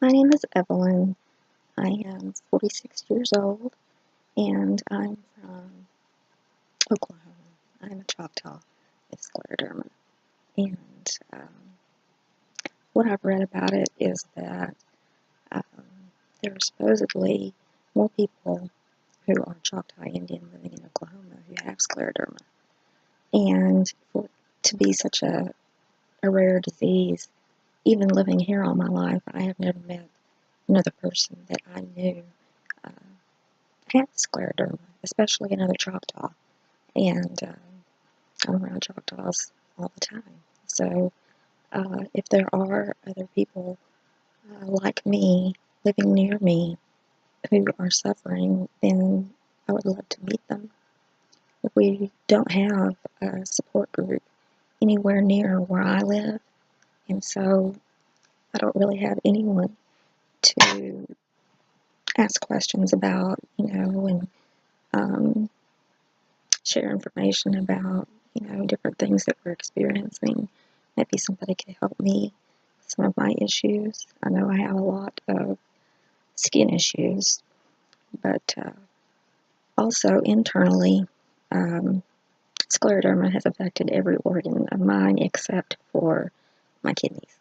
My name is Evelyn. I am 46 years old and I'm from Oklahoma. I'm a Choctaw with Scleroderma. And what I've read about it is that um, there are supposedly more people who are Choctaw Indian living in Oklahoma who have Scleroderma. And for it to be such a rare disease, even living here all my life, I have never met another person that I knew uh, had Scleroderma, especially another Choctaw. And I'm around Choctaws all the time. So if there are other people like me living near me who are suffering, then I would love to meet them. We don't have a support group anywhere near where I live, and so I don't really have anyone to ask questions about, and um, share information about, different things that we're experiencing. Maybe somebody could help me with some of my issues. I know I have a lot of skin issues, but also internally, um, scleroderma has affected every organ of mine except for my kidneys.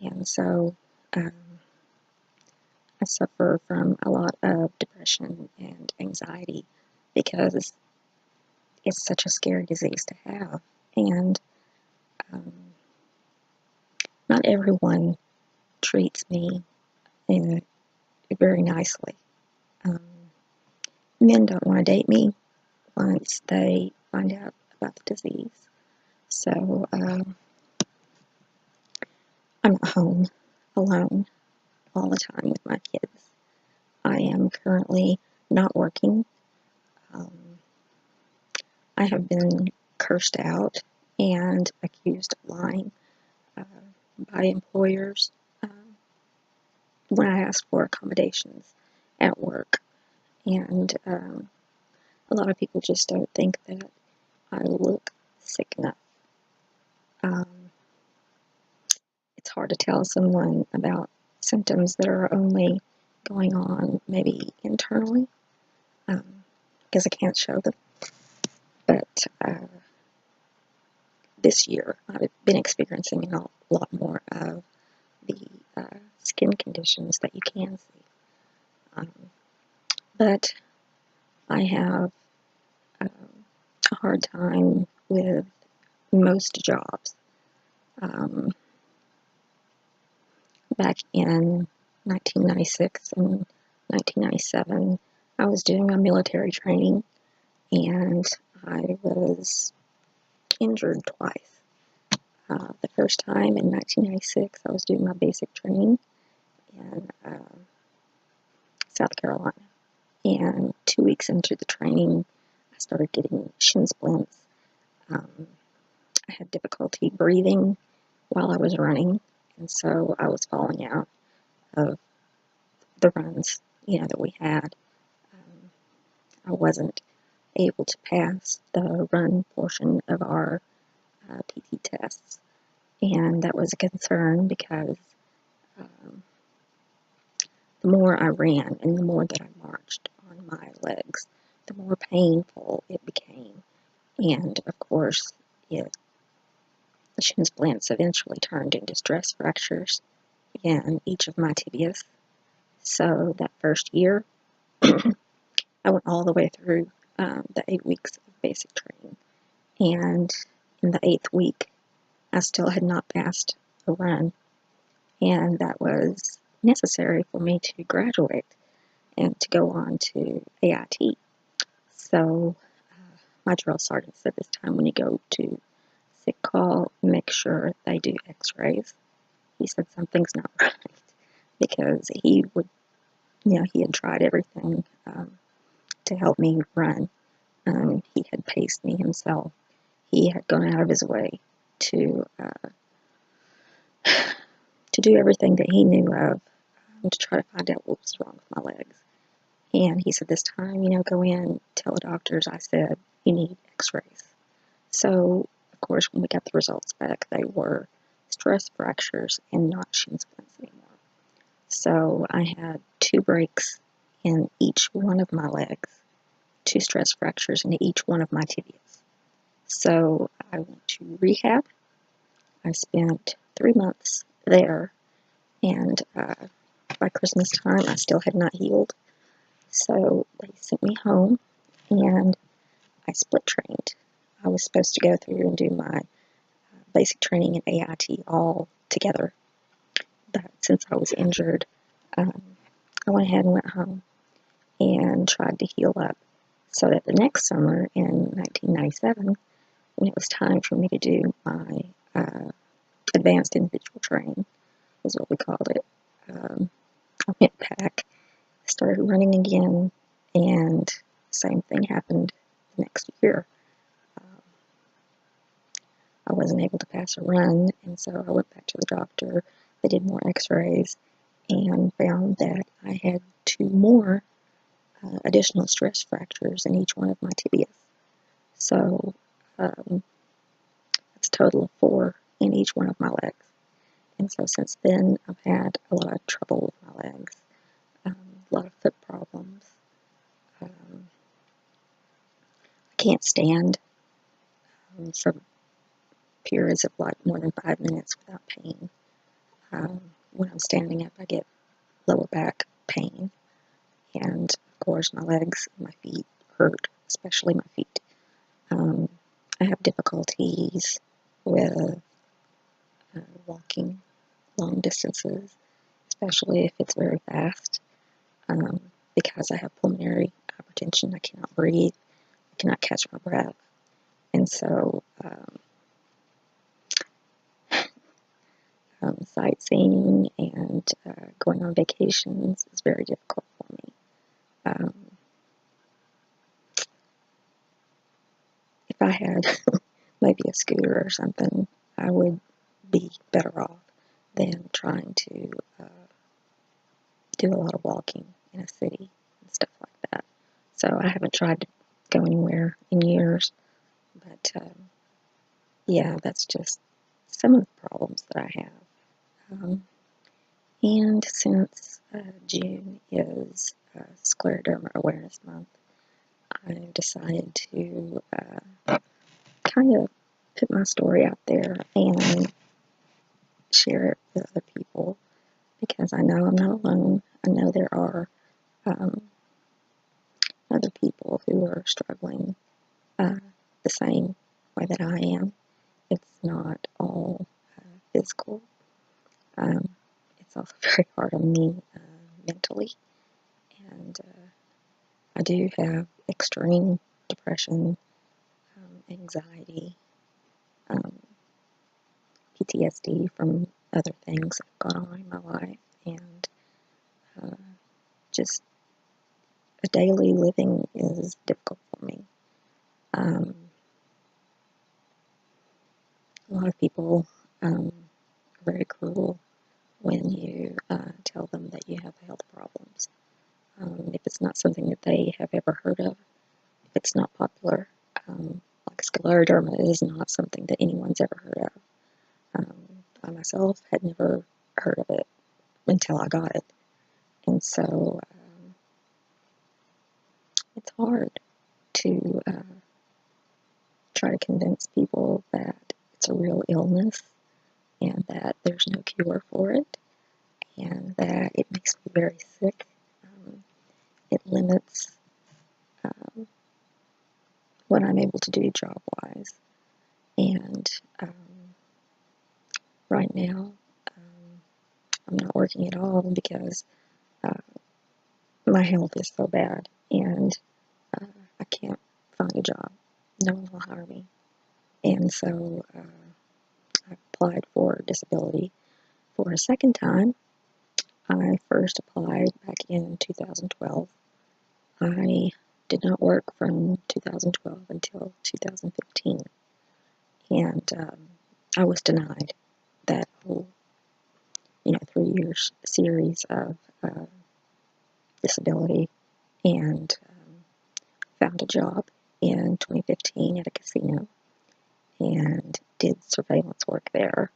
And so um, I suffer from a lot of depression and anxiety because it's such a scary disease to have. And um, not everyone treats me very nicely. Um, Men don't want to date me once they find out about the disease. So I'm at home alone all the time with my kids. I am currently not working. Um, I have been cursed out and accused of lying uh, by employers when I ask for accommodations at work. And a lot of people just don't think that I look sick enough. Um, it's hard to tell someone about symptoms that are only going on maybe internally because I can't show them. But this year, I've been experiencing a lot more of the skin conditions that you can see. Um, but I have a hard time with most jobs. Um, Back in 1996 and 1997, I was doing my military training and I was injured twice. The first time in 1996, I was doing my basic training in South Carolina. And 2 weeks into the training, I started getting shin splints. Um, I had difficulty breathing while I was running, and so I was falling out of the runs, that we had. I wasn't able to pass the run portion of our PT tests, and that was a concern because um, the more I ran and the more that I marched on my legs, the more painful it became. And of course, the shin splints eventually turned into stress fractures in each of my tibias. So that first year, I went all the way through the 8 weeks of basic training. And in the 8th week, I still had not passed a run. And that was necessary for me to graduate and to go on to AIT. So my drill sergeant said this time when you go to sick call, make sure they do x-rays. He said something's not right because he would, he had tried everything to help me run. He had paced me himself. He had gone out of his way to do everything that he knew of to try to find out what was wrong with my legs. And he said, this time, go in, tell the doctors I said you need x-rays. So, of course, when we got the results back, they were stress fractures and not shin splints anymore. So I had 2 breaks in each one of my legs, 2 stress fractures in each one of my tibias. So I went to rehab. I spent 3 months there, and by Christmas time I still had not healed. So they sent me home, and I split trained. I was supposed to go through and do my basic training in AIT all together, but since I was injured, I went ahead and went home and tried to heal up, so that the next summer in 1997, when it was time for me to do my advanced individual training, is what we called it, I went back, started running again, and the same thing happened the next year. I wasn't able to pass a run, and so I went back to the doctor. They did more x-rays and found that I had 2 more additional stress fractures in each one of my tibias. So that's a total of 4 in each one of my legs. And so since then, I've had a lot of trouble with my legs, a lot of foot problems. I can't stand for periods of like more than 5 minutes without pain. When I'm standing up, I get lower back pain, and of course my legs and my feet hurt, especially my feet. I have difficulties with walking long distances, especially if it's very fast, because I have pulmonary hypertension. I cannot breathe, I cannot catch my breath, and so sightseeing and going on vacations is very difficult for me. If I had maybe a scooter or something, I would be better off than trying to do a lot of walking in a city and stuff like that. So I haven't tried to go anywhere in years, but yeah, that's just some of the problems that I have. And since June is Scleroderma Awareness Month, I decided to kind of put my story out there and share it with other people, because I know I'm not alone. I know there are other people who are struggling the same way that I am. It's not all physical. It's also very hard on me mentally, and I do have extreme depression, anxiety, PTSD from other things that have gone on in my life, and just a daily living is difficult for me. A lot of people are very cruel when you tell them that you have health problems. If it's not something that they have ever heard of, if it's not popular, like scleroderma is not something that anyone's ever heard of. I myself had never heard of it until I got it. And so it's hard to try to convince people that it's a real illness and that there's no cure for it, and that it makes me very sick. It limits what I'm able to do job-wise. And right now, I'm not working at all because my health is so bad, and I can't find a job. No one will hire me. And so I applied for disability for a second time. I first applied back in 2012. I did not work from 2012 until 2015, and I was denied that whole 3 year series of disability, and found a job in 2015 at a casino and did surveillance work there,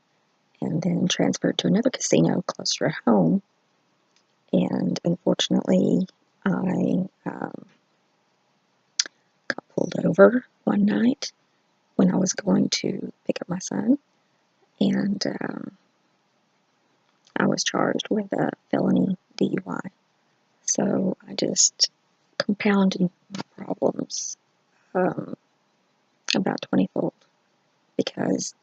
and then transferred to another casino closer to home and unfortunately, I got pulled over one night when I was going to pick up my son, and I was charged with a felony DUI. So I just compounded my problems about 20-fold, because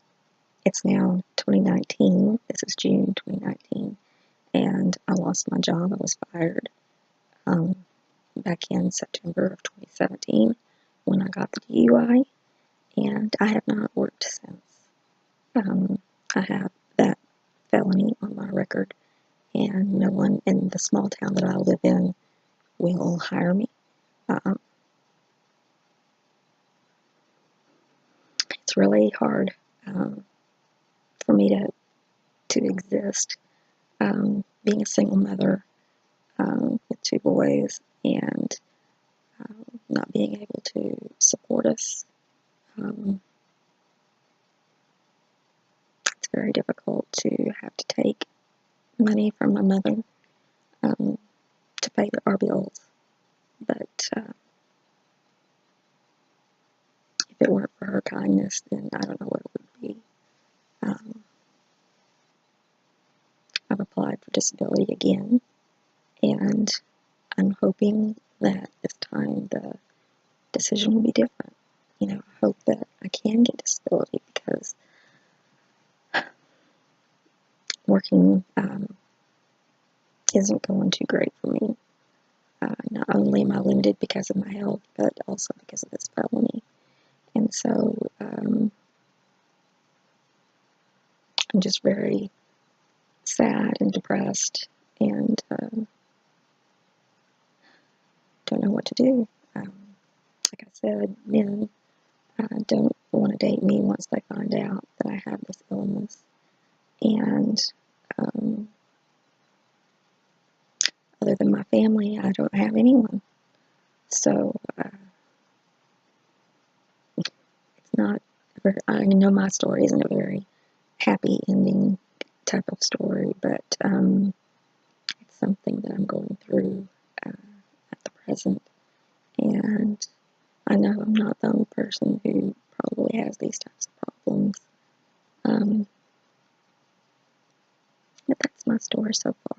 it's now 2019. This is June 2019, and I lost my job. I was fired back in September of 2017 when I got the DUI, and I have not worked since. I have that felony on my record, and no one in the small town that I live in will hire me. It's really hard for me to exist, being a single mother with two boys, and not being able to support us. It's very difficult to have to take money from my mother to pay our bills. But if it weren't for her kindness, then I don't know what it would be. I've applied for disability again, and I'm hoping that this time the decision will be different. I hope that I can get disability, because working isn't going too great for me. Not only am I limited because of my health, but also because of this felony. And so I'm just very sad and depressed, and don't know what to do. Like I said, men don't want to date me once they find out that I have this illness. And other than my family, I don't have anyone. So it's not, I know my story isn't a very happy ending type of story, but it's something that I'm going through at the present. And I know I'm not the only person who probably has these types of problems. But that's my story so far.